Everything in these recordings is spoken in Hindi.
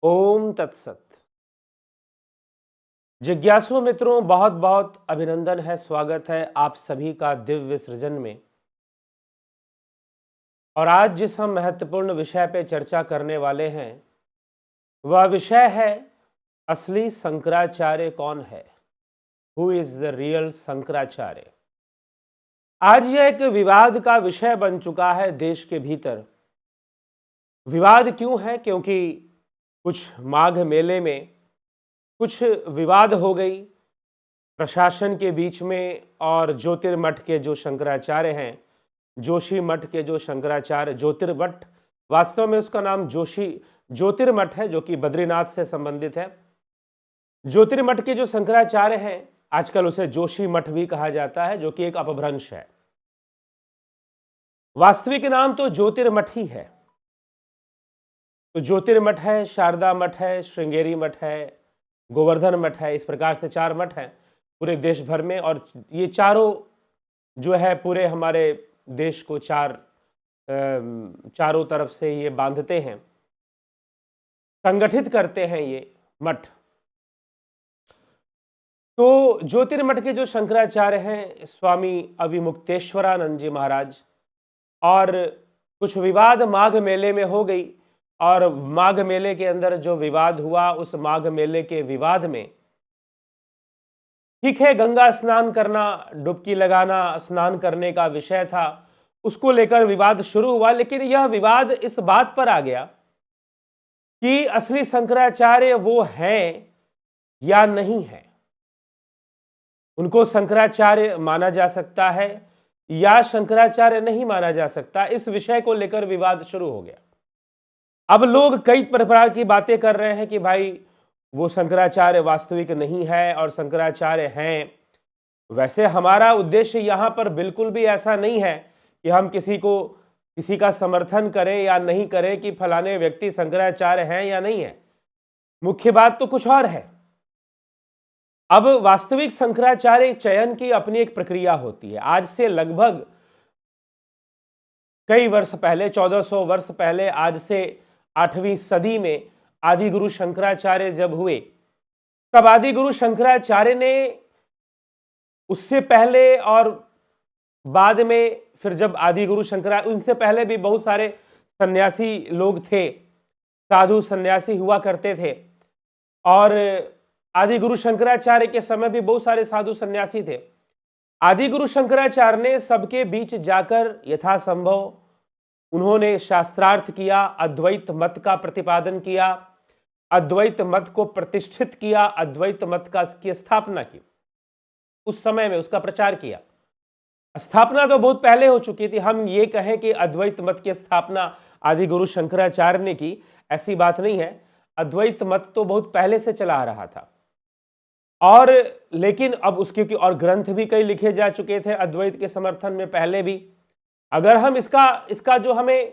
ओम तत्सत। जिज्ञासु मित्रों, बहुत बहुत अभिनंदन है, स्वागत है आप सभी का दिव्य सृजन में। और आज जिस हम महत्वपूर्ण विषय पे चर्चा करने वाले हैं वह विषय है असली शंकराचार्य कौन है। Who is the real Shankaracharya. आज यह एक विवाद का विषय बन चुका है देश के भीतर। विवाद क्यों है? क्योंकि कुछ माघ मेले में कुछ विवाद हो गई प्रशासन के बीच में और ज्योतिर्मठ के जो शंकराचार्य हैं, जोशी मठ के जो शंकराचार्य, ज्योतिर्मठ वास्तव में उसका नाम जोशी ज्योतिर्मठ है जो कि बद्रीनाथ से संबंधित है। ज्योतिर्मठ के जो शंकराचार्य हैं आजकल उसे जोशी मठ भी कहा जाता है, जो कि एक अपभ्रंश है। वास्तविक नाम तो ज्योतिर्मठ ही है। तो ज्योतिर्मठ है, शारदा मठ है, श्रृंगेरी मठ है, गोवर्धन मठ है। इस प्रकार से 4 मठ हैं पूरे देश भर में, और ये चारों जो है पूरे हमारे देश को चारों तरफ से ये बांधते हैं, संगठित करते हैं ये मठ। तो ज्योतिर्मठ के जो शंकराचार्य हैं स्वामी अविमुक्तेश्वरानंद जी महाराज, और कुछ विवाद माघ मेले में हो गई, और माघ मेले के अंदर जो विवाद हुआ उस माघ मेले के विवाद में, ठीक है, गंगा स्नान करना, डुबकी लगाना, स्नान करने का विषय था, उसको लेकर विवाद शुरू हुआ। लेकिन यह विवाद इस बात पर आ गया कि असली शंकराचार्य वो हैं या नहीं है। उनको शंकराचार्य माना जा सकता है या शंकराचार्य नहीं माना जा सकता। इस विषय को लेकर विवाद शुरू हो गया। अब लोग कई प्रकार की बातें कर रहे हैं कि भाई वो शंकराचार्य वास्तविक नहीं है और शंकराचार्य हैं। वैसे हमारा उद्देश्य यहाँ पर बिल्कुल भी ऐसा नहीं है कि हम किसी का समर्थन करें या नहीं करें कि फलाने व्यक्ति शंकराचार्य हैं या नहीं है। मुख्य बात तो कुछ और है। अब वास्तविक शंकराचार्य चयन की अपनी एक प्रक्रिया होती है। आज से लगभग कई वर्ष पहले, 1400 वर्ष पहले, आज से 8वीं सदी में आदि गुरु शंकराचार्य जब हुए, तब आदि गुरु शंकराचार्य ने उससे पहले और बाद में, फिर जब आदि गुरु शंकराचार्य, उनसे पहले भी बहुत सारे सन्यासी लोग थे, साधु सन्यासी हुआ करते थे, और आदि गुरु शंकराचार्य के समय भी बहुत सारे साधु सन्यासी थे। आदि गुरु शंकराचार्य ने सबके बीच जाकर यथासंभव उन्होंने शास्त्रार्थ किया, अद्वैत मत का प्रतिपादन किया, अद्वैत मत को प्रतिष्ठित किया, अद्वैत मत की स्थापना की। उस समय में उसका प्रचार किया। स्थापना तो बहुत पहले हो चुकी थी। हम ये कहें कि अद्वैत मत की स्थापना आदि गुरु शंकराचार्य ने की, ऐसी बात नहीं है। अद्वैत मत तो बहुत पहले से चला आ रहा था, और लेकिन अब उसके और ग्रंथ भी कई लिखे जा चुके थे अद्वैत के समर्थन में पहले भी। अगर हम इसका जो हमें,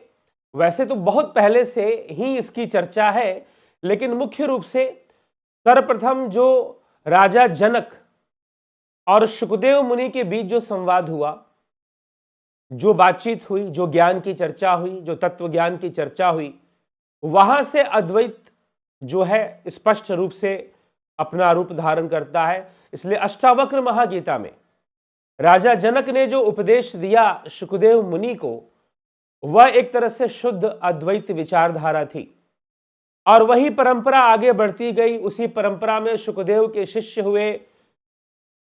वैसे तो बहुत पहले से ही इसकी चर्चा है, लेकिन मुख्य रूप से सर्वप्रथम जो राजा जनक और शुकदेव मुनि के बीच जो संवाद हुआ, जो बातचीत हुई, जो ज्ञान की चर्चा हुई, जो तत्व ज्ञान की चर्चा हुई, वहां से अद्वैत जो है स्पष्ट रूप से अपना रूप धारण करता है। इसलिए अष्टावक्र महागीता में राजा जनक ने जो उपदेश दिया शुकदेव मुनि को, वह एक तरह से शुद्ध अद्वैत विचारधारा थी, और वही परंपरा आगे बढ़ती गई। उसी परंपरा में शुकदेव के शिष्य हुए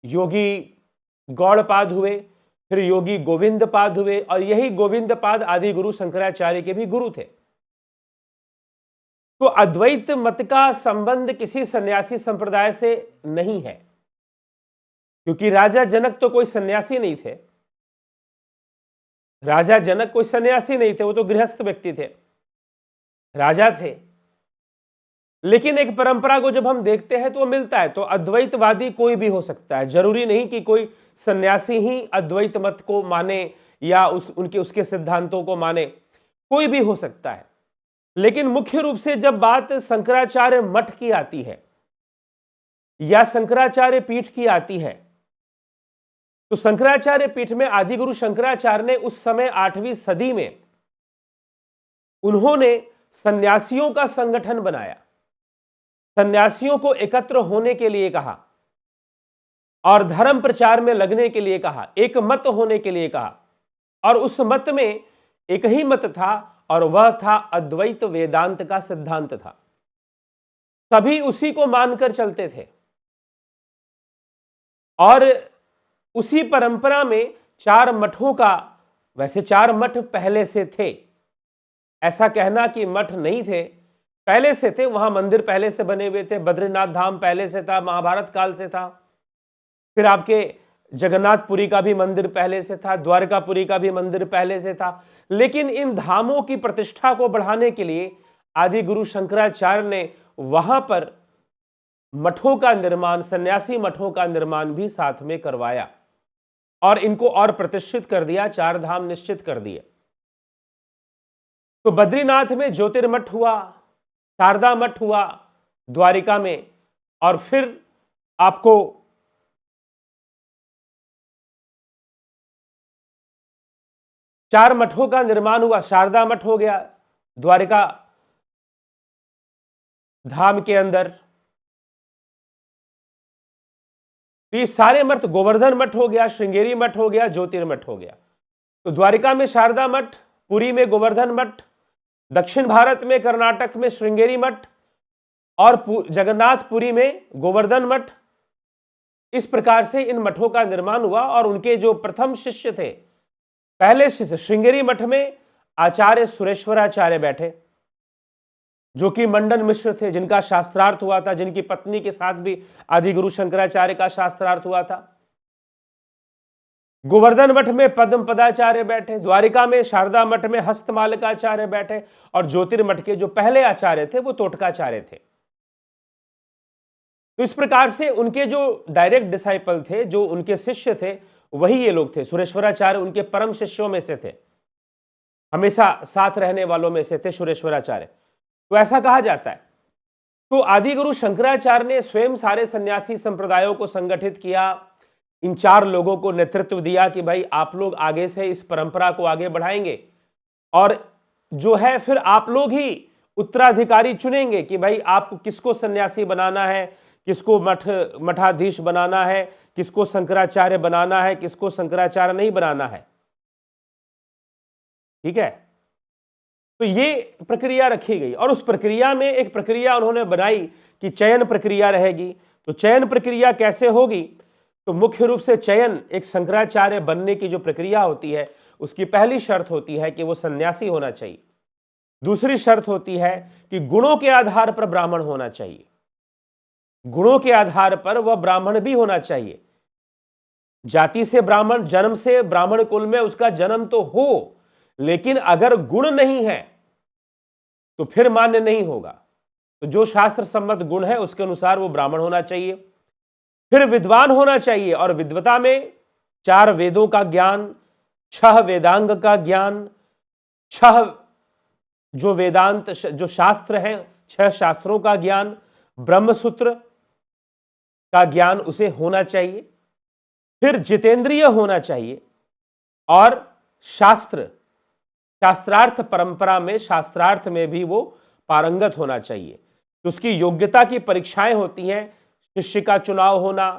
योगी गौड़पाद हुए, फिर योगी गोविंदपाद हुए, और यही गोविंदपाद आदि गुरु शंकराचार्य के भी गुरु थे। तो अद्वैत मत का संबंध किसी सन्यासी संप्रदाय से नहीं है, क्योंकि राजा जनक तो कोई सन्यासी नहीं थे। राजा जनक कोई सन्यासी नहीं थे, वो तो गृहस्थ व्यक्ति थे, राजा थे। लेकिन एक परंपरा को जब हम देखते हैं तो मिलता है। तो अद्वैतवादी कोई भी हो सकता है, जरूरी नहीं कि कोई सन्यासी ही अद्वैत मत को माने या उसके सिद्धांतों को माने, कोई भी हो सकता है। लेकिन मुख्य रूप से जब बात शंकराचार्य मठ की आती है या शंकराचार्य पीठ की आती है, तो शंकराचार्य पीठ में आदि गुरु शंकराचार्य ने उस समय 8वीं सदी में उन्होंने सन्यासियों का संगठन बनाया। सन्यासियों को एकत्र होने के लिए कहा और धर्म प्रचार में लगने के लिए कहा, एक मत होने के लिए कहा। और उस मत में एक ही मत था और वह था अद्वैत वेदांत का सिद्धांत था। सभी उसी को मानकर चलते थे और उसी परंपरा में चार मठों का, वैसे चार मठ पहले से थे, ऐसा कहना कि मठ नहीं थे, पहले से थे। वहां मंदिर पहले से बने हुए थे, बद्रीनाथ धाम पहले से था, महाभारत काल से था। फिर आपके जगन्नाथपुरी का भी मंदिर पहले से था, द्वारकापुरी का भी मंदिर पहले से था। लेकिन इन धामों की प्रतिष्ठा को बढ़ाने के लिए आदि गुरु शंकराचार्य ने वहां पर मठों का निर्माण, सन्यासी मठों का निर्माण भी साथ में करवाया और इनको और प्रतिष्ठित कर दिया, चार धाम निश्चित कर दिए। तो बद्रीनाथ में ज्योतिर्मठ हुआ, शारदा मठ हुआ द्वारिका में, और फिर आपको चार मठों का निर्माण हुआ। शारदा मठ हो गया द्वारिका धाम के अंदर, ये सारे मठ, गोवर्धन मठ हो गया, श्रृंगेरी मठ हो गया, ज्योतिर्मठ हो गया। तो द्वारिका में शारदा मठ, पुरी में गोवर्धन मठ, दक्षिण भारत में कर्नाटक में श्रृंगेरी मठ और जगन्नाथपुरी में गोवर्धन मठ। इस प्रकार से इन मठों का निर्माण हुआ और उनके जो प्रथम शिष्य थे, पहले शिष्य श्रृंगेरी मठ में आचार्य सुरेश्वराचार्य बैठे, जो कि मंडन मिश्र थे, जिनका शास्त्रार्थ हुआ था, जिनकी पत्नी के साथ भी आदि गुरु शंकराचार्य का शास्त्रार्थ हुआ था। गोवर्धन मठ में पद्म पदाचार्य बैठे, द्वारिका में शारदा मठ में हस्तमालकाचार्य बैठे और ज्योतिर्मठ के जो पहले आचार्य थे वो तोटकाचार्य थे। तो इस प्रकार से उनके जो डायरेक्ट डिसाइपल थे, जो उनके शिष्य थे, वही ये लोग थे। सुरेश्वराचार्य उनके परम शिष्यों में से थे, हमेशा साथ रहने वालों में से थे सुरेश्वराचार्य। तो ऐसा कहा जाता है। तो आदि गुरु शंकराचार्य ने स्वयं सारे सन्यासी संप्रदायों को संगठित किया, इन चार लोगों को नेतृत्व दिया कि भाई आप लोग आगे से इस परंपरा को आगे बढ़ाएंगे और जो है फिर आप लोग ही उत्तराधिकारी चुनेंगे कि भाई आपको किसको सन्यासी बनाना है, किसको मठाधीश बनाना है, किसको शंकराचार्य बनाना है, किसको शंकराचार्य नहीं बनाना है। ठीक है, तो ये प्रक्रिया रखी गई और उस प्रक्रिया में एक प्रक्रिया उन्होंने बनाई कि चयन प्रक्रिया रहेगी। तो चयन प्रक्रिया कैसे होगी? तो मुख्य रूप से चयन, एक शंकराचार्य बनने की जो प्रक्रिया होती है, उसकी पहली शर्त होती है कि वो सन्यासी होना चाहिए। दूसरी शर्त होती है कि गुणों के आधार पर ब्राह्मण होना चाहिए, गुणों के आधार पर वह ब्राह्मण भी होना चाहिए। जाति से ब्राह्मण, जन्म से ब्राह्मण कुल में उसका जन्म तो हो, लेकिन अगर गुण नहीं है तो फिर मान्य नहीं होगा। तो जो शास्त्र सम्मत गुण है उसके अनुसार वो ब्राह्मण होना चाहिए। फिर विद्वान होना चाहिए और विद्वता में 4 वेदों का ज्ञान, 6 वेदांग का ज्ञान, 6 जो वेदांत जो शास्त्र हैं, 6 शास्त्रों का ज्ञान, ब्रह्मसूत्र का ज्ञान उसे होना चाहिए। फिर जितेंद्रिय होना चाहिए और शास्त्रार्थ परंपरा में, शास्त्रार्थ में भी वो पारंगत होना चाहिए। तो उसकी योग्यता की परीक्षाएं होती हैं, शिष्य का चुनाव होना,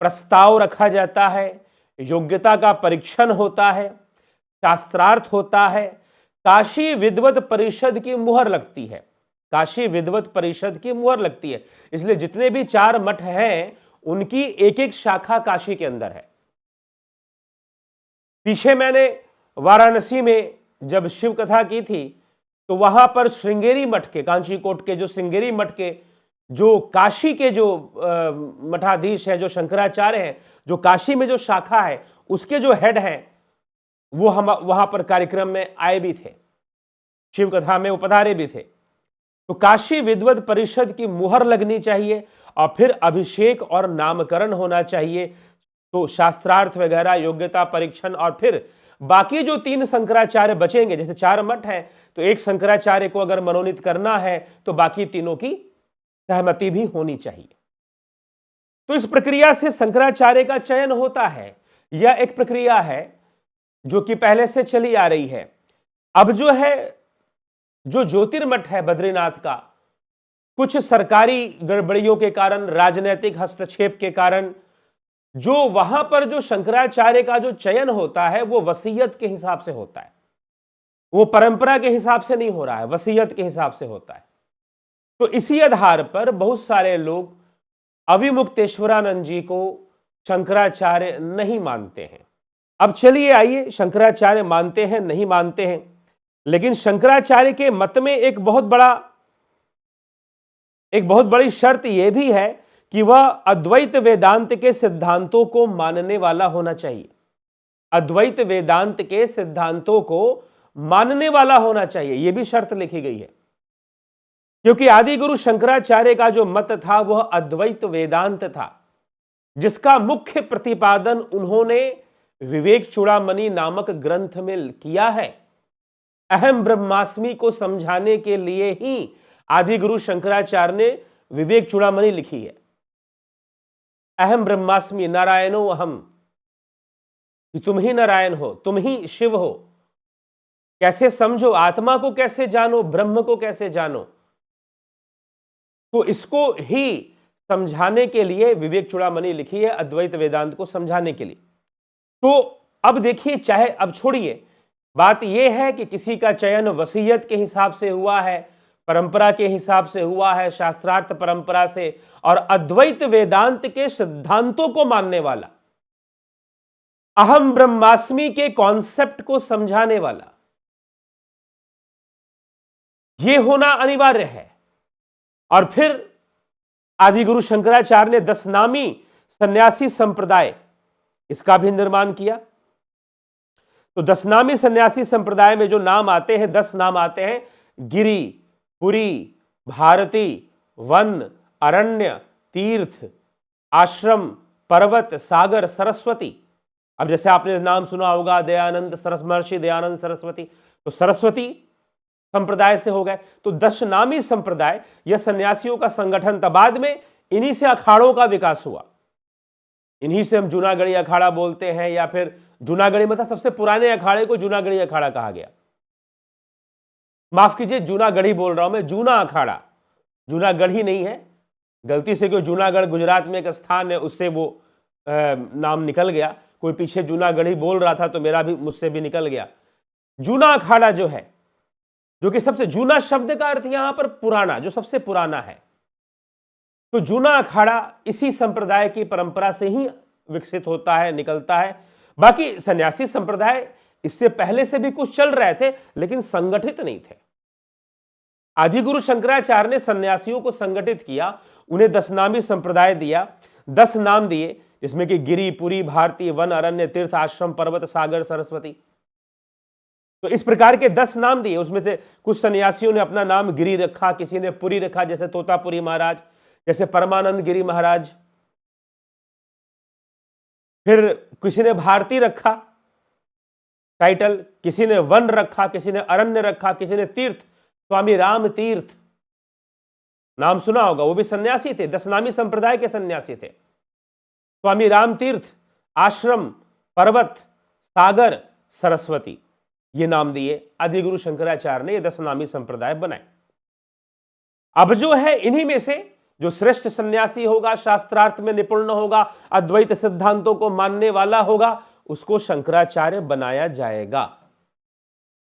प्रस्ताव रखा जाता है, योग्यता का परीक्षण होता है, शास्त्रार्थ होता है, काशी विद्वत परिषद की मुहर लगती है, काशी विद्वत परिषद की मुहर लगती है। इसलिए जितने भी 4 मठ हैं उनकी एक एक शाखा काशी के अंदर है। पीछे मैंने वाराणसी में जब शिव कथा की थी तो वहां पर श्रृंगेरी मठ के, कांचीकोट के जो श्रृंगेरी मठ के जो काशी के जो मठाधीश हैं, जो शंकराचार्य हैं, जो काशी में जो शाखा है उसके जो हेड हैं, वो हम वहां पर कार्यक्रम में आए भी थे, शिव कथा में वो पधारे भी थे। तो काशी विद्वत परिषद की मुहर लगनी चाहिए और फिर अभिषेक और नामकरण होना चाहिए। तो शास्त्रार्थ वगैरह, योग्यता परीक्षण, और फिर बाकी जो 3 शंकराचार्य बचेंगे, जैसे 4 मठ हैं तो एक शंकराचार्य को अगर मनोनीत करना है तो बाकी तीनों की सहमति भी होनी चाहिए। तो इस प्रक्रिया से शंकराचार्य का चयन होता है। यह एक प्रक्रिया है जो कि पहले से चली आ रही है। अब जो है, जो ज्योतिर्मठ है बद्रीनाथ का, कुछ सरकारी गड़बड़ियों के कारण, राजनीतिक हस्तक्षेप के कारण जो वहां पर जो शंकराचार्य का जो चयन होता है वो वसीयत के हिसाब से होता है, वो परंपरा के हिसाब से नहीं हो रहा है, वसीयत के हिसाब से होता है। तो इसी आधार पर बहुत सारे लोग अविमुक्तेश्वरानंद जी को शंकराचार्य नहीं मानते हैं। अब चलिए आइए, शंकराचार्य मानते हैं नहीं मानते हैं, लेकिन शंकराचार्य के मत में एक बहुत बड़ी शर्त यह भी है कि वह अद्वैत वेदांत के सिद्धांतों को मानने वाला होना चाहिए। अद्वैत वेदांत के सिद्धांतों को मानने वाला होना चाहिए, यह भी शर्त लिखी गई है, क्योंकि आदि गुरु शंकराचार्य का जो मत था वह अद्वैत वेदांत था, जिसका मुख्य प्रतिपादन उन्होंने विवेक चूड़ामणि नामक ग्रंथ में किया है। अहम ब्रह्मास्मि को समझाने के लिए ही आदि गुरु शंकराचार्य ने विवेक चूड़ामणि लिखी है। अहम ब्रह्मास्मि नारायणो अहम, कि तुम ही नारायण हो, तुम ही शिव हो, कैसे समझो, आत्मा को कैसे जानो, ब्रह्म को कैसे जानो। तो इसको ही समझाने के लिए विवेक चूड़ामणि लिखी है, अद्वैत वेदांत को समझाने के लिए। तो अब देखिए, चाहे अब छोड़िए, बात यह है कि किसी का चयन वसीयत के हिसाब से हुआ है, परंपरा के हिसाब से हुआ है, शास्त्रार्थ परंपरा से, और अद्वैत वेदांत के सिद्धांतों को मानने वाला, अहम ब्रह्मास्मि के कॉन्सेप्ट को समझाने वाला, यह होना अनिवार्य है। और फिर आदि गुरु शंकराचार्य ने 10 नामी सन्यासी संप्रदाय, इसका भी निर्माण किया। तो 10 नामी सन्यासी संप्रदाय में जो नाम आते हैं, 10 नाम आते हैं, गिरि, पुरी, भारती, वन, अरण्य, तीर्थ, आश्रम, पर्वत, सागर, सरस्वती। अब जैसे आपने नाम सुना होगा दयानंद महर्षि दयानंद सरस्वती, तो सरस्वती संप्रदाय से हो गए। तो 10 नामी संप्रदाय, यह सन्यासियों का संगठन था। बाद में इन्हीं से अखाड़ों का विकास हुआ, इन्हीं से हम जूनागढ़ी अखाड़ा बोलते हैं, या फिर जूनागढ़ी मतलब सबसे पुराने अखाड़े को जूनागढ़ी अखाड़ा कहा गया। माफ कीजिए, जूनागढ़ी बोल रहा हूं मैं, जूना अखाड़ा, जूनागढ़ी नहीं है, गलती से क्यों, जूनागढ़ गुजरात में एक स्थान है, उससे वो नाम निकल गया। कोई पीछे जूनागढ़ी बोल रहा था तो मेरा भी, मुझसे भी निकल गया। जूना अखाड़ा जो है, जो कि सबसे, जूना शब्द का अर्थ यहां पर पुराना, जो सबसे पुराना है। तो जूना अखाड़ा इसी संप्रदाय की परंपरा से ही विकसित होता है, निकलता है। बाकी सन्यासी संप्रदाय इससे पहले से भी कुछ चल रहे थे, लेकिन संगठित नहीं थे। आदि गुरु शंकराचार्य ने सन्यासियों को संगठित किया, उन्हें 10 नामी संप्रदाय दिया, 10 नाम दिए, जिसमें कि गिरि, पुरी, भारती, वन, अरण्य, तीर्थ, आश्रम, पर्वत, सागर, सरस्वती। तो इस प्रकार के 10 नाम दिए। उसमें से कुछ सन्यासियों ने अपना नाम गिरि रखा, किसी ने पुरी रखा, जैसे तोतापुरी महाराज, जैसे परमानंद गिरी महाराज। फिर किसी ने भारती रखा टाइटल, किसी ने वन रखा, किसी ने अरण्य रखा, किसी ने तीर्थ, स्वामी राम तीर्थ, नाम सुना होगा, वो भी सन्यासी थे, 10 नामी संप्रदाय के सन्यासी थे। स्वामी राम तीर्थ, आश्रम, पर्वत, सागर, सरस्वती, ये नाम दिए आदि गुरु शंकराचार्य ने, ये 10 नामी संप्रदाय बनाए। अब जो है, इन्हीं में से जो श्रेष्ठ सन्यासी होगा, शास्त्रार्थ में निपुण होगा, अद्वैत सिद्धांतों को मानने वाला होगा, उसको शंकराचार्य बनाया जाएगा।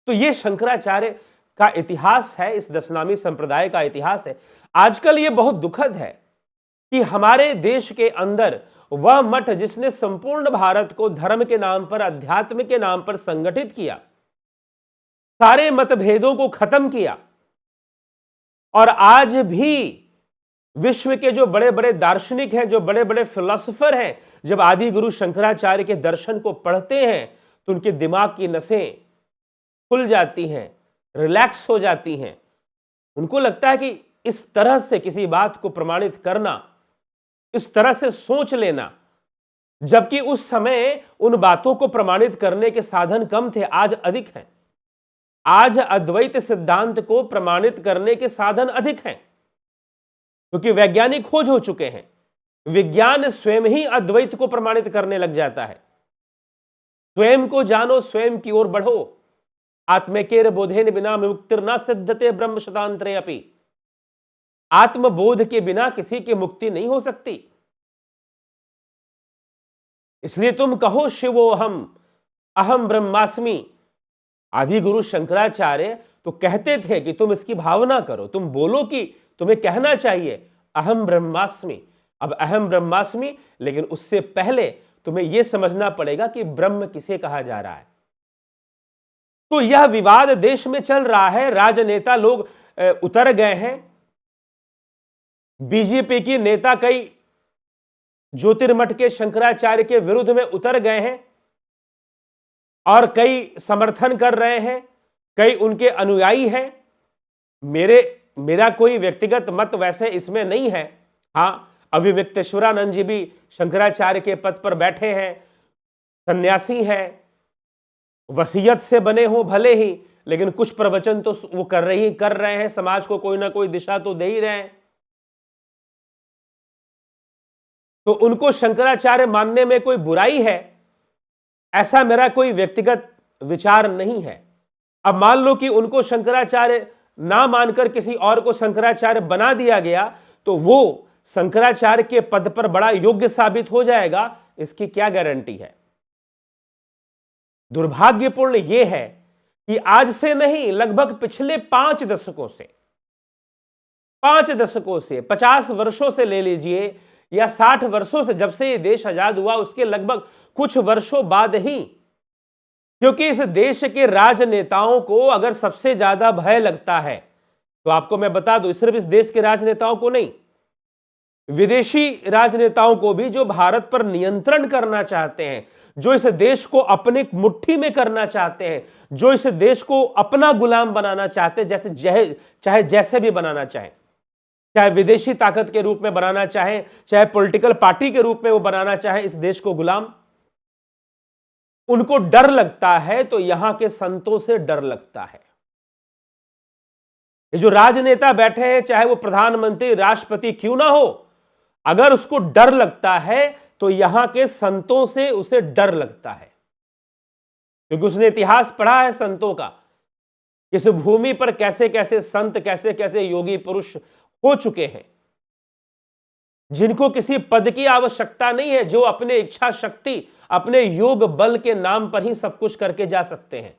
तो यह शंकराचार्य का इतिहास है, इस 10 नामी संप्रदाय का इतिहास है। आजकल यह बहुत दुखद है कि हमारे देश के अंदर वह मठ जिसने संपूर्ण भारत को धर्म के नाम पर, अध्यात्म के नाम पर संगठित किया, सारे मतभेदों को खत्म किया, और आज भी विश्व के जो बड़े बड़े दार्शनिक हैं, जो बड़े बड़े फिलोसोफर हैं, जब आदि गुरु शंकराचार्य के दर्शन को पढ़ते हैं तो उनके दिमाग की नसें खुल जाती हैं, रिलैक्स हो जाती हैं। उनको लगता है कि इस तरह से किसी बात को प्रमाणित करना, इस तरह से सोच लेना, जबकि उस समय उन बातों को प्रमाणित करने के साधन कम थे, आज अधिक हैं। आज अद्वैत सिद्धांत को प्रमाणित करने के साधन अधिक हैं, क्योंकि वैज्ञानिक खोज हो चुके हैं। विज्ञान स्वयं ही अद्वैत को प्रमाणित करने लग जाता है। स्वयं को जानो, स्वयं की ओर बढ़ो, आत्मेकेर बोधेन बिना मुक्तिर न सिद्धते ब्रह्म शतांतरे अपि। आत्मबोध के बिना किसी की मुक्ति नहीं हो सकती। इसलिए तुम कहो शिवोहम अहम ब्रह्मास्मि। आदि गुरु शंकराचार्य तो कहते थे कि तुम इसकी भावना करो, तुम बोलो कि तुम्हें कहना चाहिए अहम ब्रह्मास्मि। अब अहम ब्रह्मास्मि, लेकिन उससे पहले तुम्हें यह समझना पड़ेगा कि ब्रह्म किसे कहा जा रहा है। तो यह विवाद देश में चल रहा है, राजनेता लोग उतर गए हैं। बीजेपी की नेता कई ज्योतिर्मठ के शंकराचार्य के विरुद्ध में उतर गए हैं और कई समर्थन कर रहे हैं, कई उनके अनुयायी हैं। मेरा कोई व्यक्तिगत मत वैसे इसमें नहीं है। हां, अभिव्यक्तेश्वरानंद जी भी शंकराचार्य के पद पर बैठे हैं, सन्यासी हैं, वसीयत से बने हो भले ही, लेकिन कुछ प्रवचन तो वो कर रहे हैं, समाज को कोई ना कोई दिशा तो दे ही रहे हैं। तो उनको शंकराचार्य मानने में कोई बुराई है, ऐसा मेरा कोई व्यक्तिगत विचार नहीं है। अब मान लो कि उनको शंकराचार्य ना मानकर किसी और को शंकराचार्य बना दिया गया, तो वो शंकराचार्य के पद पर बड़ा योग्य साबित हो जाएगा, इसकी क्या गारंटी है। दुर्भाग्यपूर्ण यह है कि आज से नहीं, लगभग पिछले 5 दशकों से 50 वर्षों से ले लीजिए या 60 वर्षों से, जब से ये देश आजाद हुआ उसके लगभग कुछ वर्षों बाद ही, क्योंकि इस देश के राजनेताओं को अगर सबसे ज्यादा भय लगता है, तो आपको मैं बता दूं, सिर्फ इस देश के राजनेताओं को नहीं, विदेशी राजनेताओं को भी, जो भारत पर नियंत्रण करना चाहते हैं, जो इस देश को अपने मुट्ठी में करना चाहते हैं, जो इस देश को अपना गुलाम बनाना चाहते हैं, चाहे जैसे भी बनाना चाहे, चाहे विदेशी ताकत के रूप में बनाना चाहे, चाहे पॉलिटिकल पार्टी के रूप में वो बनाना चाहे इस देश को गुलाम, उनको डर लगता है तो यहां के संतों से डर लगता है। ये जो राजनेता बैठे हैं, चाहे वो प्रधानमंत्री, राष्ट्रपति क्यों ना हो, अगर उसको डर लगता है तो यहां के संतों से उसे डर लगता है, क्योंकि उसने इतिहास पढ़ा है संतों का, इस भूमि पर कैसे कैसे संत, कैसे कैसे योगी पुरुष हो चुके हैं, जिनको किसी पद की आवश्यकता नहीं है, जो अपने इच्छा शक्ति, अपने योग बल के नाम पर ही सब कुछ करके जा सकते हैं।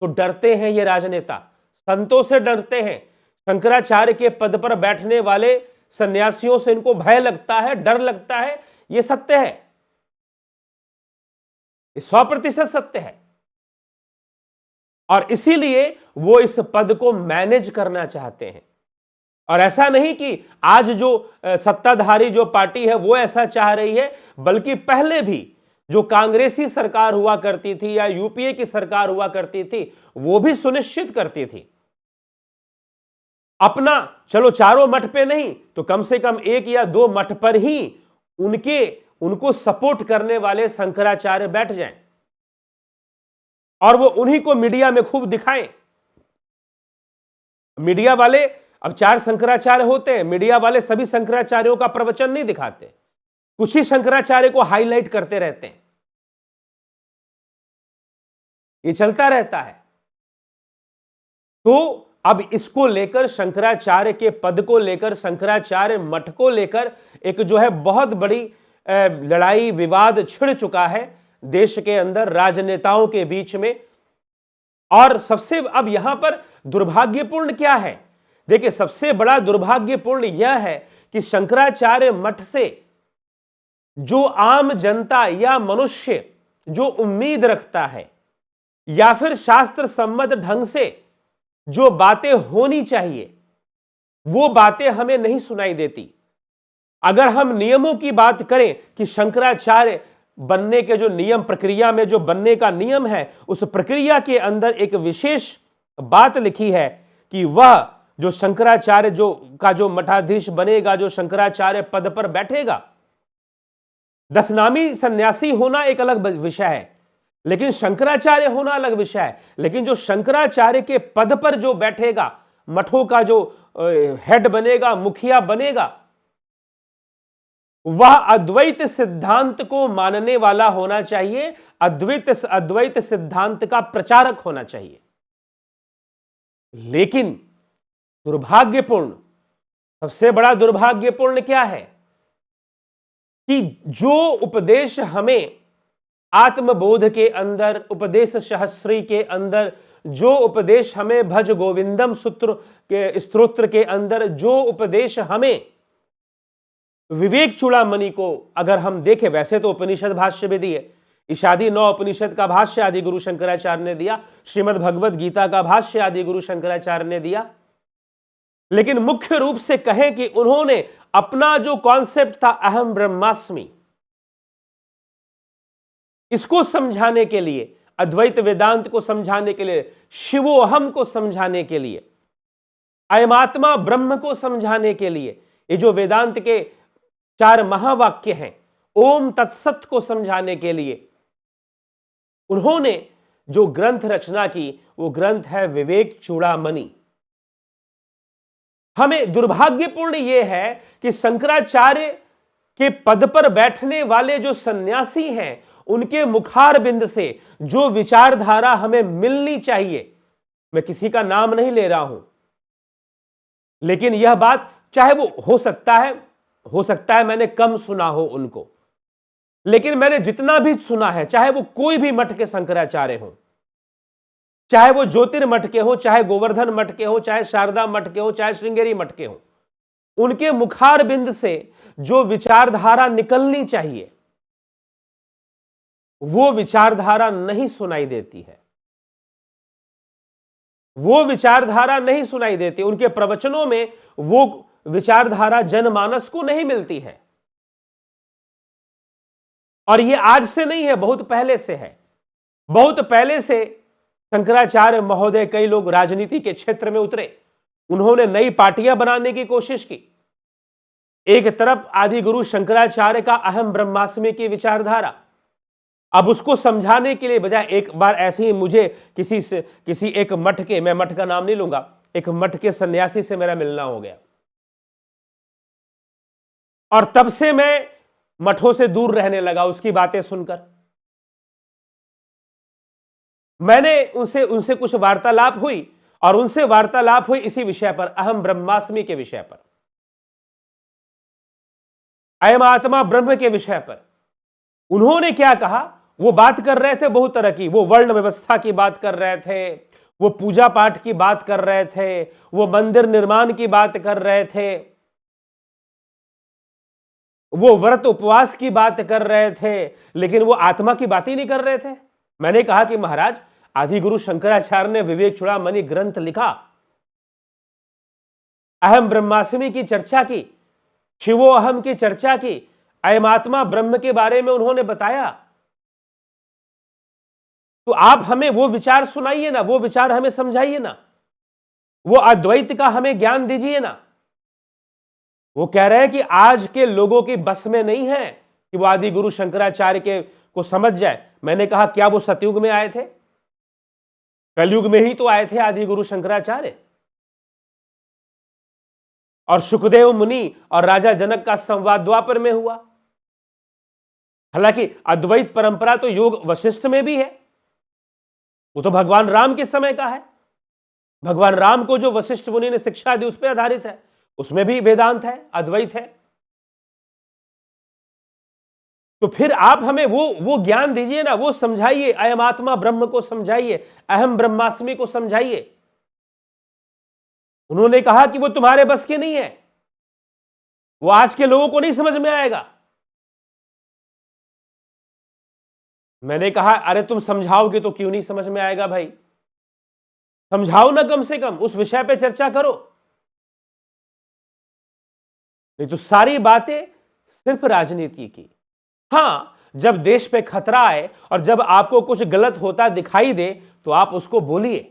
तो डरते हैं ये राजनेता, संतों से डरते हैं, शंकराचार्य के पद पर बैठने वाले सन्यासियों से इनको भय लगता है, डर लगता है। ये सत्य है, 100% सत्य है। और इसीलिए वो इस पद को मैनेज करना चाहते हैं। और ऐसा नहीं कि आज जो सत्ताधारी जो पार्टी है वो ऐसा चाह रही है, बल्कि पहले भी जो कांग्रेसी सरकार हुआ करती थी या यूपीए की सरकार हुआ करती थी, वो भी सुनिश्चित करती थी अपना, चलो चारों मठ पे नहीं तो कम से कम 1 या 2 मठ पर ही उनको सपोर्ट करने वाले शंकराचार्य बैठ जाएं और वो उन्हीं को मीडिया में खूब दिखाएं। मीडिया वाले, अब 4 शंकराचार्य होते हैं, मीडिया वाले सभी शंकराचार्यों का प्रवचन नहीं दिखाते, कुछ ही शंकराचार्य को हाईलाइट करते रहते हैं। ये चलता रहता है। तो अब इसको लेकर, शंकराचार्य के पद को लेकर, शंकराचार्य मठ को लेकर एक जो है बहुत बड़ी लड़ाई, विवाद छिड़ चुका है देश के अंदर राजनेताओं के बीच में। और सबसे अब यहां पर दुर्भाग्यपूर्ण क्या है, देखिए सबसे बड़ा दुर्भाग्यपूर्ण यह है कि शंकराचार्य मठ से जो आम जनता या मनुष्य जो उम्मीद रखता है, या फिर शास्त्र सम्मत ढंग से जो बातें होनी चाहिए, वो बातें हमें नहीं सुनाई देती। अगर हम नियमों की बात करें कि शंकराचार्य बनने के जो नियम, प्रक्रिया में जो बनने का नियम है, उस प्रक्रिया के अंदर एक विशेष बात लिखी है कि वह जो शंकराचार्य जो मठाधीश बनेगा, जो शंकराचार्य पद पर बैठेगा, 10 नामी सन्यासी होना एक अलग विषय है, लेकिन शंकराचार्य होना अलग विषय है। लेकिन जो शंकराचार्य के पद पर जो बैठेगा, मठों का जो हेड बनेगा, मुखिया बनेगा, वह अद्वैत सिद्धांत को मानने वाला होना चाहिए, अद्वैत सिद्धांत का प्रचारक होना चाहिए। लेकिन दुर्भाग्यपूर्ण सबसे बड़ा दुर्भाग्यपूर्ण क्या है कि जो उपदेश हमें आत्मबोध के अंदर, उपदेश सहस्त्री के अंदर, जो उपदेश हमें भज गोविंदम सूत्र के स्तोत्र के अंदर, जो उपदेश हमें विवेक चूड़ामणि को अगर हम देखें, वैसे तो उपनिषद भाष्य भी दिए, इशादी 9 उपनिषद का भाष्य आदि गुरु शंकराचार्य ने दिया, श्रीमद् भगवद गीता का भाष्य आदि गुरु शंकराचार्य ने दिया, लेकिन मुख्य रूप से कहें कि उन्होंने अपना जो कॉन्सेप्ट था अहम ब्रह्मास्मि, इसको समझाने के लिए, अद्वैत वेदांत को समझाने के लिए, शिवोहम को समझाने के लिए, अयमात्मा ब्रह्म को समझाने के लिए, ये जो वेदांत के 4 महावाक्य हैं, ओम तत्सत को समझाने के लिए उन्होंने जो ग्रंथ रचना की, वो ग्रंथ है विवेक चूड़ामणि। हमें दुर्भाग्यपूर्ण यह है कि शंकराचार्य के पद पर बैठने वाले जो सन्यासी हैं, उनके मुखार बिंद से जो विचारधारा हमें मिलनी चाहिए, मैं किसी का नाम नहीं ले रहा हूं, लेकिन यह बात चाहे वो हो सकता है मैंने कम सुना हो उनको, लेकिन मैंने जितना भी सुना है, चाहे वो कोई भी मठ के शंकराचार्य हो, चाहे वो ज्योतिर्मठ के हो, चाहे गोवर्धन मठ के हो, चाहे शारदा मठ के हो, चाहे श्रृंगेरी मठ के हो, उनके मुखार बिंद से जो विचारधारा निकलनी चाहिए, वो विचारधारा नहीं सुनाई देती है, वो विचारधारा नहीं सुनाई देती। उनके प्रवचनों में वो विचारधारा जनमानस को नहीं मिलती है। और ये आज से नहीं है, बहुत पहले से है। बहुत पहले से शंकराचार्य महोदय, कई लोग राजनीति के क्षेत्र में उतरे, उन्होंने नई पार्टियां बनाने की कोशिश की। एक तरफ आदि गुरु शंकराचार्य का अहम ब्रह्मास्मि की विचारधारा, अब उसको समझाने के लिए बजाय, एक बार ऐसे ही मुझे किसी एक मठ के, मैं मठ का नाम नहीं लूंगा, एक मठ के सन्यासी से मेरा मिलना हो गया, और तब से मैं मठों से दूर रहने लगा उसकी बातें सुनकर। मैंने उनसे कुछ वार्तालाप हुई, और उनसे वार्तालाप हुई इसी विषय पर, अहम ब्रह्मास्मि के विषय पर, अयम आत्मा ब्रह्म के विषय पर। उन्होंने क्या कहा, वो बात कर रहे थे बहुत तरह की, वो वर्ण व्यवस्था की बात कर रहे थे, वो पूजा पाठ की बात कर रहे थे, वो मंदिर निर्माण की बात कर रहे थे, वो व्रत उपवास की बात कर रहे थे, लेकिन वो आत्मा की बात ही नहीं कर रहे थे। मैंने कहा कि महाराज, आदि गुरु शंकराचार्य ने विवेक चूड़ामणि ग्रंथ लिखा, अहम ब्रह्मास्मि की चर्चा की, शिवो अहम की चर्चा की, अयमात्मा ब्रह्म के बारे में उन्होंने बताया, तो आप हमें वो विचार सुनाइए ना, वो विचार हमें समझाइए ना, वो अद्वैत का हमें ज्ञान दीजिए ना। वो कह रहे हैं कि आज के लोगों की बस में नहीं है कि वो आदि गुरु शंकराचार्य के को समझ जाए। मैंने कहा, क्या वो सतयुग में आए थे? कलयुग में ही तो आए थे आदि गुरु शंकराचार्य। और सुखदेव मुनि और राजा जनक का संवाद द्वापर में हुआ। हालांकि अद्वैत परंपरा तो योग वशिष्ठ में भी है, वो तो भगवान राम के समय का है। भगवान राम को जो वशिष्ठ मुनि ने शिक्षा दी उस पर आधारित है, उसमें भी वेदांत है, अद्वैत है। तो फिर आप हमें वो ज्ञान दीजिए ना, वो समझाइए, अयम आत्मा ब्रह्म को समझाइए, अहम ब्रह्मास्मि को समझाइए। उन्होंने कहा कि वो तुम्हारे बस की नहीं है, वो आज के लोगों को नहीं समझ में आएगा। मैंने कहा, अरे तुम समझाओगे तो क्यों नहीं समझ में आएगा भाई, समझाओ ना, कम से कम उस विषय पे चर्चा करो। नहीं तो सारी बातें सिर्फ राजनीति की। हां, जब देश पे खतरा आए और जब आपको कुछ गलत होता दिखाई दे तो आप उसको बोलिए।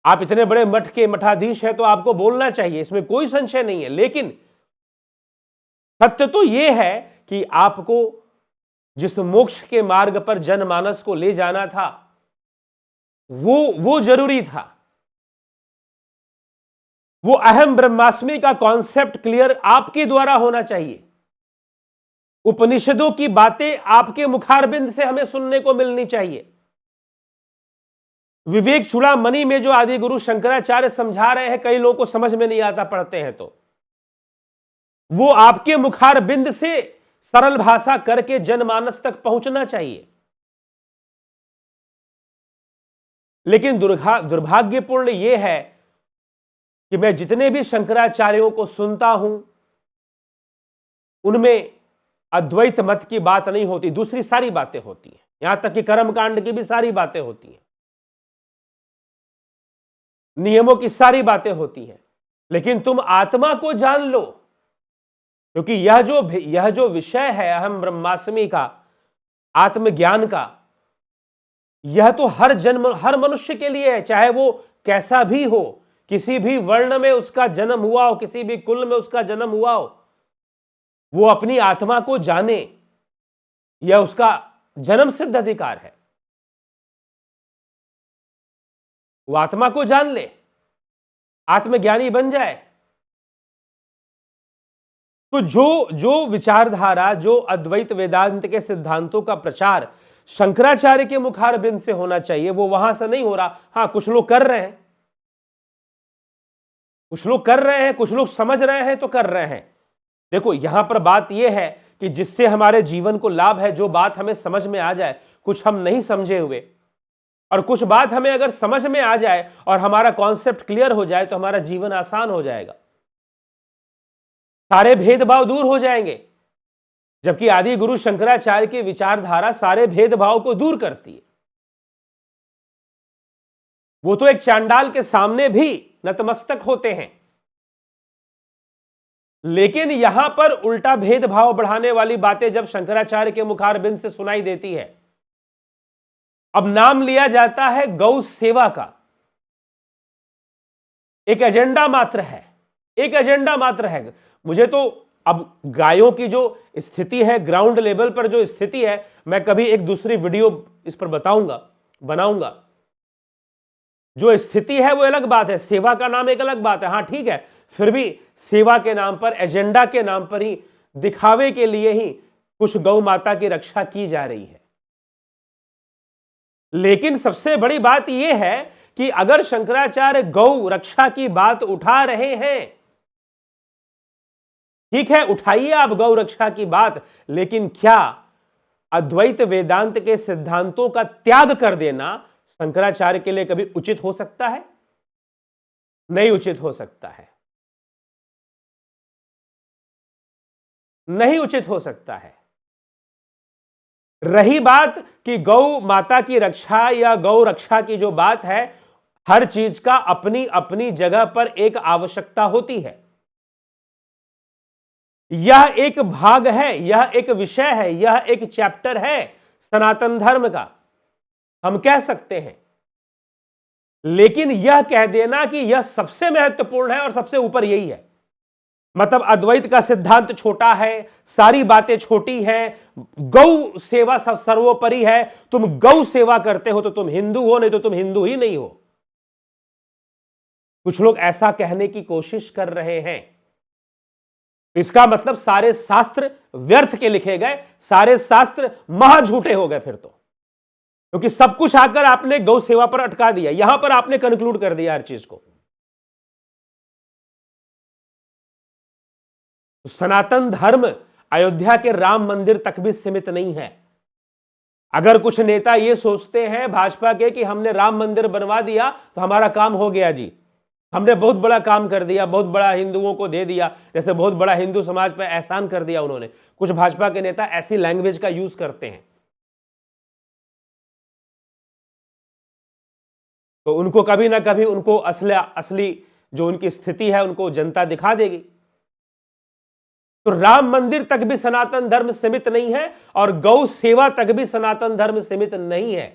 आप इतने बड़े मठ के मठाधीश हैं तो आपको बोलना चाहिए, इसमें कोई संशय नहीं है। लेकिन सत्य तो यह है कि आपको जिस मोक्ष के मार्ग पर जनमानस को ले जाना था वो जरूरी था। वो अहम ब्रह्मास्मि का कॉन्सेप्ट क्लियर आपके द्वारा होना चाहिए। उपनिषदों की बातें आपके मुखारबिंद से हमें सुनने को मिलनी चाहिए। विवेक चूड़ामणि में जो आदि गुरु शंकराचार्य समझा रहे हैं, कई लोगों को समझ में नहीं आता पढ़ते हैं तो वो आपके मुखार बिंद से सरल भाषा करके जनमानस तक पहुंचना चाहिए। लेकिन दुर्भाग्यपूर्ण यह है कि मैं जितने भी शंकराचार्यों को सुनता हूं उनमें अद्वैत मत की बात नहीं होती, दूसरी सारी बातें होती हैं, यहां तक कि कर्मकांड की भी सारी बातें होती हैं, नियमों की सारी बातें होती हैं। लेकिन तुम आत्मा को जान लो, क्योंकि यह जो विषय है अहम ब्रह्मास्मि का, आत्मज्ञान का, यह तो हर जन्म हर मनुष्य के लिए है, चाहे वो कैसा भी हो, किसी भी वर्ण में उसका जन्म हुआ हो, किसी भी कुल में उसका जन्म हुआ हो, वो अपनी आत्मा को जाने, यह उसका जन्म सिद्ध अधिकार है। वो आत्मा को जान ले, आत्मज्ञानी बन जाए। तो जो विचारधारा, जो अद्वैत वेदांत के सिद्धांतों का प्रचार शंकराचार्य के मुखार बिंद से होना चाहिए, वो वहां से नहीं हो रहा। हां, कुछ लोग कर रहे हैं, कुछ लोग कर रहे हैं, कुछ लोग समझ रहे हैं तो कर रहे हैं। देखो, यहां पर बात यह है कि जिससे हमारे जीवन को लाभ है, जो बात हमें समझ में आ जाए, कुछ हम नहीं समझे हुए, और कुछ बात हमें अगर समझ में आ जाए और हमारा कॉन्सेप्ट क्लियर हो जाए तो हमारा जीवन आसान हो जाएगा, सारे भेदभाव दूर हो जाएंगे। जबकि आदि गुरु शंकराचार्य की विचारधारा सारे भेदभाव को दूर करती है। वो तो एक चांडाल के सामने भी नतमस्तक होते हैं, लेकिन यहां पर उल्टा भेदभाव बढ़ाने वाली बातें जब शंकराचार्य के मुखारबिंद से सुनाई देती है। अब नाम लिया जाता है गौ सेवा का, एक एजेंडा मात्र है, एक एजेंडा मात्र है। मुझे तो अब गायों की जो स्थिति है, ग्राउंड लेवल पर जो स्थिति है, मैं कभी एक दूसरी वीडियो इस पर बनाऊंगा। जो स्थिति है वो अलग बात है, सेवा का नाम एक अलग बात है। हां ठीक है, फिर भी सेवा के नाम पर, एजेंडा के नाम पर ही, दिखावे के लिए ही कुछ गौ माता की रक्षा की जा रही है। लेकिन सबसे बड़ी बात यह है कि अगर शंकराचार्य गौ रक्षा की बात उठा रहे हैं, ठीक है, उठाइए आप गौ रक्षा की बात, लेकिन क्या अद्वैत वेदांत के सिद्धांतों का त्याग कर देना शंकराचार्य के लिए कभी उचित हो सकता है? नहीं उचित हो सकता है, नहीं उचित हो सकता है। रही बात कि गौ माता की रक्षा या गौ रक्षा की जो बात है, हर चीज का अपनी अपनी जगह पर एक आवश्यकता होती है। यह एक भाग है, यह एक विषय है, यह एक चैप्टर है सनातन धर्म का, हम कह सकते हैं। लेकिन यह कह देना कि यह सबसे महत्वपूर्ण है और सबसे ऊपर यही है, मतलब अद्वैत का सिद्धांत छोटा है, सारी बातें छोटी हैं, गौ सेवा सब सर्वोपरि है, तुम गौ सेवा करते हो तो तुम हिंदू हो, नहीं तो तुम हिंदू ही नहीं हो। कुछ लोग ऐसा कहने की कोशिश कर रहे हैं। इसका मतलब सारे शास्त्र व्यर्थ के लिखे गए, सारे शास्त्र महा झूठे हो गए फिर तो, क्योंकि सब कुछ आकर आपने गौ सेवा पर अटका दिया, यहां पर आपने कंक्लूड कर दिया हर चीज को। तो सनातन धर्म अयोध्या के राम मंदिर तक भी सीमित नहीं है। अगर कुछ नेता ये सोचते हैं भाजपा के कि हमने राम मंदिर बनवा दिया तो हमारा काम हो गया जी, हमने बहुत बड़ा काम कर दिया, बहुत बड़ा हिंदुओं को दे दिया, जैसे बहुत बड़ा हिंदू समाज पर एहसान कर दिया उन्होंने, कुछ भाजपा के नेता ऐसी लैंग्वेज का यूज करते हैं, तो उनको कभी ना कभी उनको असली जो उनकी स्थिति है उनको जनता दिखा देगी। तो राम मंदिर तक भी सनातन धर्म सीमित नहीं है और गौ सेवा तक भी सनातन धर्म सीमित नहीं है।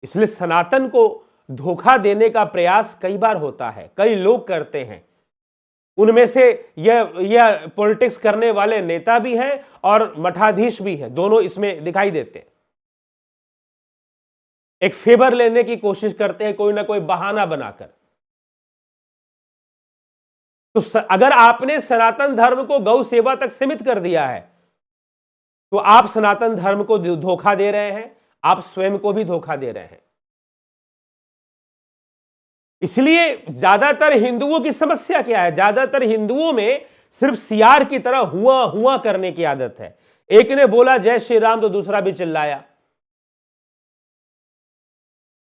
इसलिए सनातन को धोखा देने का प्रयास कई बार होता है, कई लोग करते हैं। उनमें से यह पॉलिटिक्स करने वाले नेता भी हैं और मठाधीश भी हैं, दोनों इसमें दिखाई देते हैं। एक फेवर लेने की कोशिश करते हैं कोई ना कोई बहाना बनाकर। तो अगर आपने सनातन धर्म को गौ सेवा तक सीमित कर दिया है तो आप सनातन धर्म को धोखा दे रहे हैं, आप स्वयं को भी धोखा दे रहे हैं। इसलिए ज्यादातर हिंदुओं की समस्या क्या है? ज्यादातर हिंदुओं में सिर्फ सियार की तरह हुआ हुआ करने की आदत है। एक ने बोला जय श्री राम तो दूसरा भी चिल्लाया।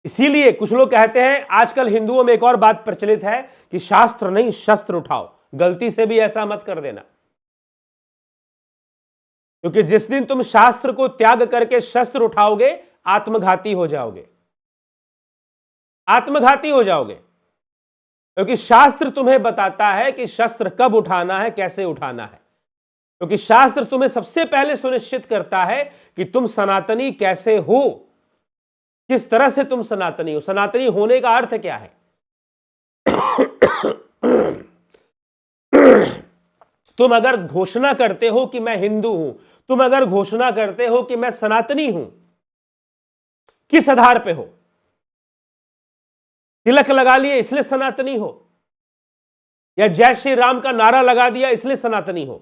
इसीलिए कुछ लोग कहते हैं, आजकल हिंदुओं में एक और बात प्रचलित है कि शास्त्र नहीं शस्त्र उठाओ। गलती से भी ऐसा मत कर देना, क्योंकि जिस दिन तुम शास्त्र को त्याग करके शस्त्र उठाओगे, आत्मघाती हो जाओगे, आत्मघाती हो जाओगे। क्योंकि शास्त्र तुम्हें बताता है कि शस्त्र कब उठाना है, कैसे उठाना है। क्योंकि शास्त्र तुम्हें सबसे पहले सुनिश्चित करता है कि तुम सनातनी कैसे हो, किस तरह से तुम सनातनी हो, सनातनी होने का अर्थ क्या है। तुम अगर घोषणा करते हो कि मैं हिंदू हूं, तुम अगर घोषणा करते हो कि मैं सनातनी हूं, किस आधार पे हो? तिलक लगा लिए इसलिए सनातनी हो, या जय श्री राम का नारा लगा दिया इसलिए सनातनी हो?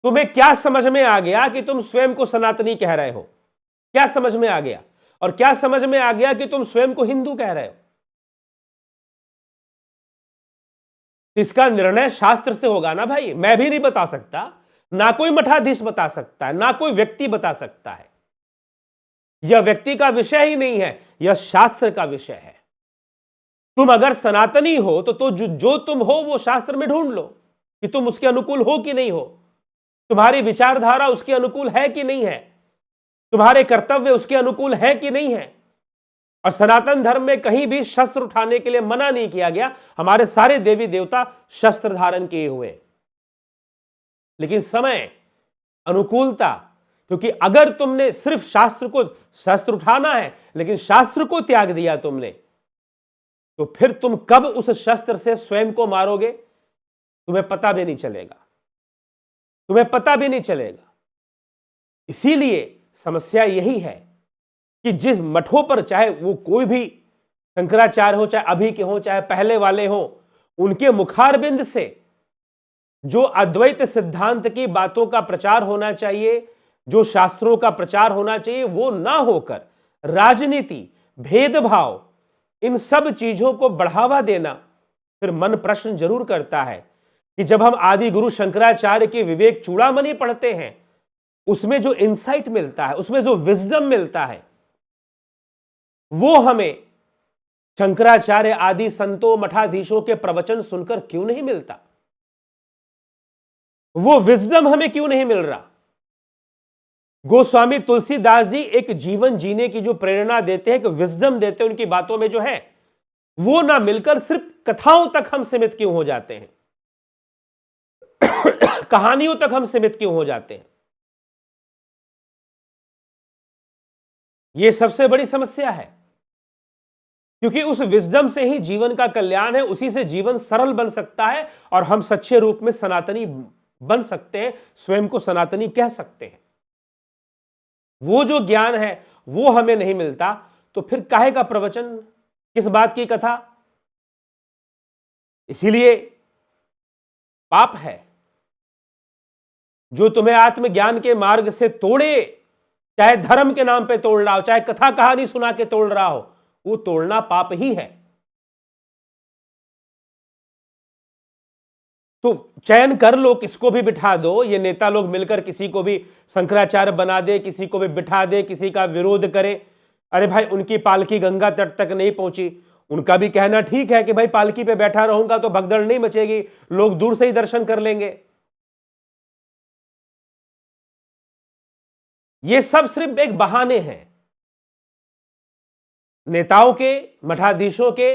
तुम्हें क्या समझ में आ गया कि तुम स्वयं को सनातनी कह रहे हो? क्या समझ में आ गया? और क्या समझ में आ गया कि तुम स्वयं को हिंदू कह रहे हो? इसका निर्णय शास्त्र से होगा ना भाई। मैं भी नहीं बता सकता, ना कोई मठाधीश बता सकता है, ना कोई व्यक्ति बता सकता है। यह व्यक्ति का विषय ही नहीं है, यह शास्त्र का विषय है। तुम अगर सनातनी हो तो जो तुम हो वो शास्त्र में ढूंढ लो कि तुम उसके अनुकूल हो कि नहीं हो, तुम्हारी विचारधारा उसके अनुकूल है कि नहीं है, तुम्हारे कर्तव्य उसके अनुकूल है कि नहीं है। और सनातन धर्म में कहीं भी शस्त्र उठाने के लिए मना नहीं किया गया। हमारे सारे देवी देवता शस्त्र धारण किए हुए, लेकिन समय, अनुकूलता, क्योंकि अगर तुमने सिर्फ शास्त्र को, शस्त्र उठाना है लेकिन शास्त्र को त्याग दिया तुमने, तो फिर तुम कब उस शस्त्र से स्वयं को मारोगे तुम्हें पता भी नहीं चलेगा, तुम्हें पता भी नहीं चलेगा। इसीलिए समस्या यही है कि जिस मठों पर, चाहे वो कोई भी शंकराचार्य हो, चाहे अभी के हो, चाहे पहले वाले हो, उनके मुखारबिंद से जो अद्वैत सिद्धांत की बातों का प्रचार होना चाहिए, जो शास्त्रों का प्रचार होना चाहिए, वो ना होकर राजनीति, भेदभाव, इन सब चीजों को बढ़ावा देना, फिर मन प्रश्न जरूर करता है कि जब हम आदि गुरु शंकराचार्य के विवेक चूड़ामणि पढ़ते हैं, उसमें जो इंसाइट मिलता है, उसमें जो विजडम मिलता है, वो हमें शंकराचार्य आदि संतों, मठाधीशों के प्रवचन सुनकर क्यों नहीं मिलता? वो विजडम हमें क्यों नहीं मिल रहा? गोस्वामी तुलसीदास जी एक जीवन जीने की जो प्रेरणा देते हैं, एक विजडम देते हैं, उनकी बातों में जो है, वो ना मिलकर सिर्फ कथाओं तक हम सीमित क्यों हो जाते हैं? कहानियों तक हम सीमित क्यों हो जाते हैं? यह सबसे बड़ी समस्या है, क्योंकि उस विजडम से ही जीवन का कल्याण है, उसी से जीवन सरल बन सकता है और हम सच्चे रूप में सनातनी बन सकते हैं, स्वयं को सनातनी कह सकते हैं। वो जो ज्ञान है वो हमें नहीं मिलता, तो फिर काहे का प्रवचन, किस बात की कथा? इसीलिए पाप है जो तुम्हें आत्मज्ञान के मार्ग से तोड़े, चाहे धर्म के नाम पे तोड़ रहा हो, चाहे कथा कहानी सुना के तोड़ रहा हो, वो तोड़ना पाप ही है। तो चयन कर लो, किसको भी बिठा दो, ये नेता लोग मिलकर किसी को भी शंकराचार्य बना दे, किसी को भी बिठा दे, किसी का विरोध करे। अरे भाई, उनकी पालकी गंगा तट तक नहीं पहुंची, उनका भी कहना ठीक है कि भाई पालकी पे बैठा रहूंगा तो भगदड़ नहीं मचेगी, लोग दूर से ही दर्शन कर लेंगे। ये सब सिर्फ एक बहाने हैं नेताओं के, मठाधीशों के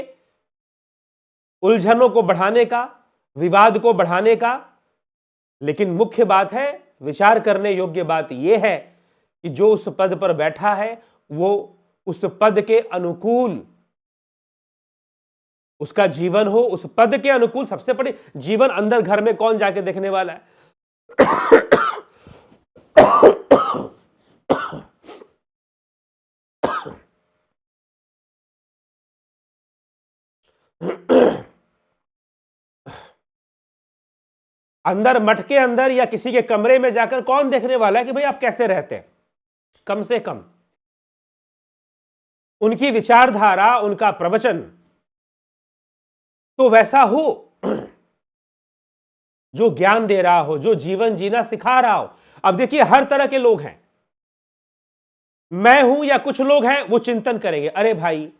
उलझनों को बढ़ाने का, विवाद को बढ़ाने का। लेकिन मुख्य बात है, विचार करने योग्य बात यह है कि जो उस पद पर बैठा है वो उस पद के अनुकूल उसका जीवन हो, उस पद के अनुकूल। सबसे बड़ी जीवन अंदर घर में कौन जाके देखने वाला है? अंदर मठ के अंदर या किसी के कमरे में जाकर कौन देखने वाला है कि भाई आप कैसे रहते हैं? कम से कम उनकी विचारधारा, उनका प्रवचन तो वैसा हो जो ज्ञान दे रहा हो, जो जीवन जीना सिखा रहा हो। अब देखिए, हर तरह के लोग हैं, मैं हूं या कुछ लोग हैं, वो चिंतन करेंगे, अरे भाई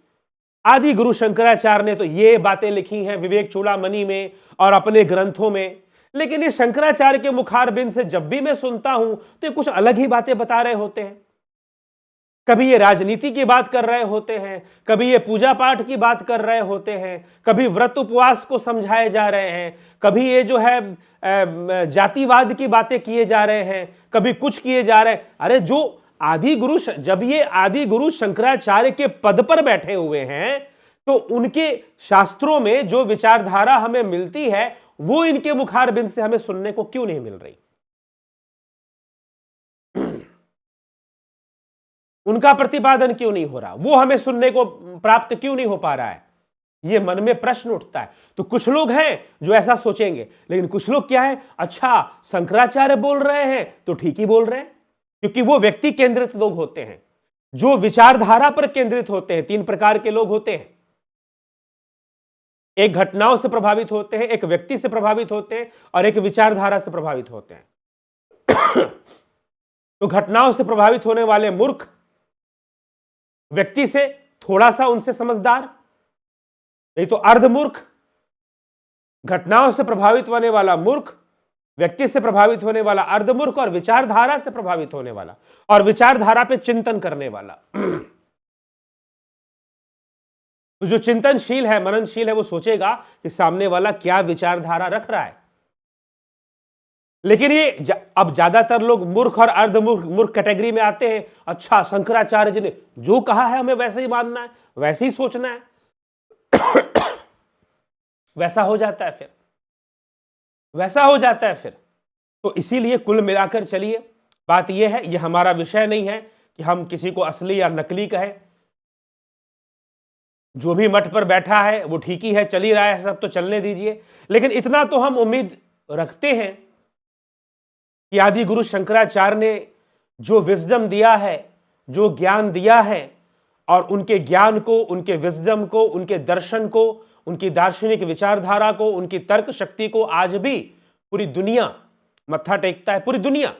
आदि गुरु शंकराचार्य ने तो ये बातें लिखी हैं विवेक चूड़ामणि में और अपने ग्रंथों में, लेकिन ये शंकराचार्य के मुखारबिंद से जब भी मैं सुनता हूं तो ये कुछ अलग ही बातें बता रहे होते हैं। कभी ये राजनीति की बात कर रहे होते हैं, कभी ये पूजा पाठ की बात कर रहे होते हैं, कभी व्रत उपवास को समझाए जा रहे हैं, कभी ये जो है जातिवाद की बातें किए जा रहे हैं, कभी कुछ किए जा रहे हैं। अरे जो आदि गुरु, जब ये आदि गुरु शंकराचार्य के पद पर बैठे हुए हैं तो उनके शास्त्रों में जो विचारधारा हमें मिलती है वो इनके मुखारबिंद से हमें सुनने को क्यों नहीं मिल रही? उनका प्रतिपादन क्यों नहीं हो रहा? वो हमें सुनने को प्राप्त क्यों नहीं हो पा रहा है? ये मन में प्रश्न उठता है। तो कुछ लोग हैं जो ऐसा सोचेंगे, लेकिन कुछ लोग क्या है, अच्छा शंकराचार्य बोल रहे हैं तो ठीक ही बोल रहे हैं, क्योंकि वो व्यक्ति केंद्रित लोग होते हैं, जो विचारधारा पर केंद्रित होते हैं। तीन प्रकार के लोग होते हैं, एक घटनाओं से प्रभावित होते हैं, एक व्यक्ति से प्रभावित होते हैं और एक विचारधारा से प्रभावित होते हैं। तो घटनाओं से प्रभावित होने वाले मूर्ख, व्यक्ति से थोड़ा सा उनसे समझदार, नहीं तो अर्धमूर्ख। घटनाओं से प्रभावित होने वाला मूर्ख, व्यक्ति से प्रभावित होने वाला अर्धमूर्ख और विचारधारा से प्रभावित होने वाला और विचारधारा पे चिंतन करने वाला। तो जो चिंतनशील है, मननशील है, वो सोचेगा कि सामने वाला क्या विचारधारा रख रहा है। लेकिन ये अब ज्यादातर लोग मूर्ख और अर्धमूर्ख मूर्ख कैटेगरी में आते हैं। अच्छा शंकराचार्य जी ने जो कहा है हमें वैसे ही मानना है, वैसे ही सोचना है। वैसा हो जाता है फिर, वैसा हो जाता है फिर। तो इसीलिए कुल मिलाकर चलिए, बात यह है, यह हमारा विषय नहीं है कि हम किसी को असली या नकली कहें। जो भी मठ पर बैठा है वो ठीक ही है, चल ही रहा है, सब तो चलने दीजिए। लेकिन इतना तो हम उम्मीद रखते हैं कि आदि गुरु शंकराचार्य ने जो विजडम दिया है, जो ज्ञान दिया है, और उनके ज्ञान को, उनके विजडम को, उनके दर्शन को, उनकी दार्शनिक विचारधारा को, उनकी तर्क शक्ति को आज भी पूरी दुनिया मत्था टेकता है। पूरी दुनिया,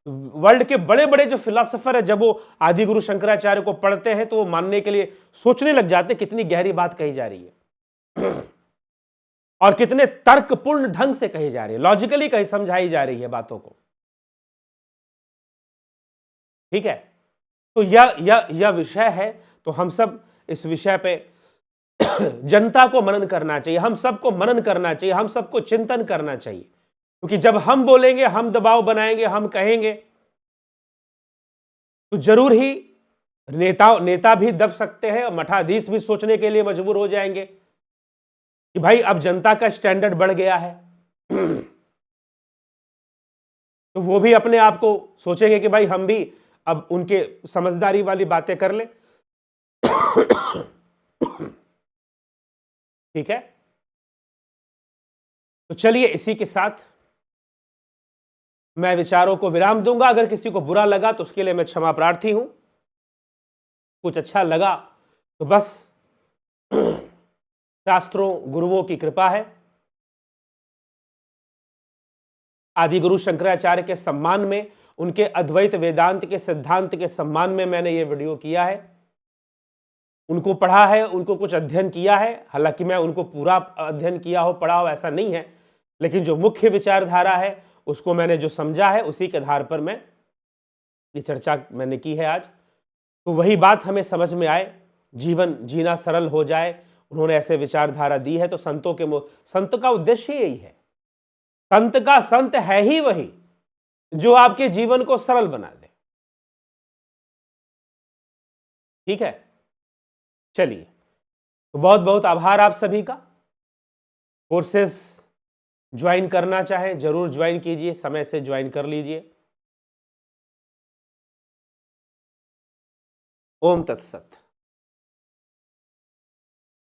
वर्ल्ड के बड़े बड़े जो फिलोसोफर है, जब वो आदि गुरु शंकराचार्य को पढ़ते हैं तो वो मानने के लिए सोचने लग जाते हैं कितनी गहरी बात कही जा रही है और कितने तर्कपूर्ण ढंग से कही जा रही है, लॉजिकली कही समझाई जा रही है बातों को। ठीक है, तो यह विषय है। तो हम सब इस विषय पे जनता को मनन करना चाहिए, हम सबको मनन करना चाहिए, हम सबको चिंतन करना चाहिए। क्योंकि जब हम बोलेंगे, हम दबाव बनाएंगे, हम कहेंगे, तो जरूर ही नेता भी दब सकते हैं और मठाधीश भी सोचने के लिए मजबूर हो जाएंगे कि भाई अब जनता का स्टैंडर्ड बढ़ गया है। तो वो भी अपने आप को सोचेंगे कि भाई हम भी अब उनके समझदारी वाली बातें कर ले। ठीक है, तो चलिए इसी के साथ मैं विचारों को विराम दूंगा। अगर किसी को बुरा लगा तो उसके लिए मैं क्षमा प्रार्थी हूं, कुछ अच्छा लगा तो बस शास्त्रों गुरुओं की कृपा है। आदि गुरु शंकराचार्य के सम्मान में, उनके अद्वैत वेदांत के सिद्धांत के सम्मान में मैंने ये वीडियो किया है। उनको पढ़ा है, उनको कुछ अध्ययन किया है, हालांकि मैं उनको पूरा अध्ययन किया हो, पढ़ा हो ऐसा नहीं है, लेकिन जो मुख्य विचारधारा है उसको मैंने जो समझा है उसी के आधार पर मैं ये चर्चा मैंने की है आज। तो वही बात हमें समझ में आए, जीवन जीना सरल हो जाए, उन्होंने ऐसे विचारधारा दी है। तो संत का उद्देश्य यही है। संत का संत है ही वही जो आपके जीवन को सरल बना दे। ठीक है, चलिए, तो बहुत बहुत आभार आप सभी का। कोर्सेस ज्वाइन करना चाहें जरूर ज्वाइन कीजिए, समय से ज्वाइन कर लीजिए। ओम तत्सत।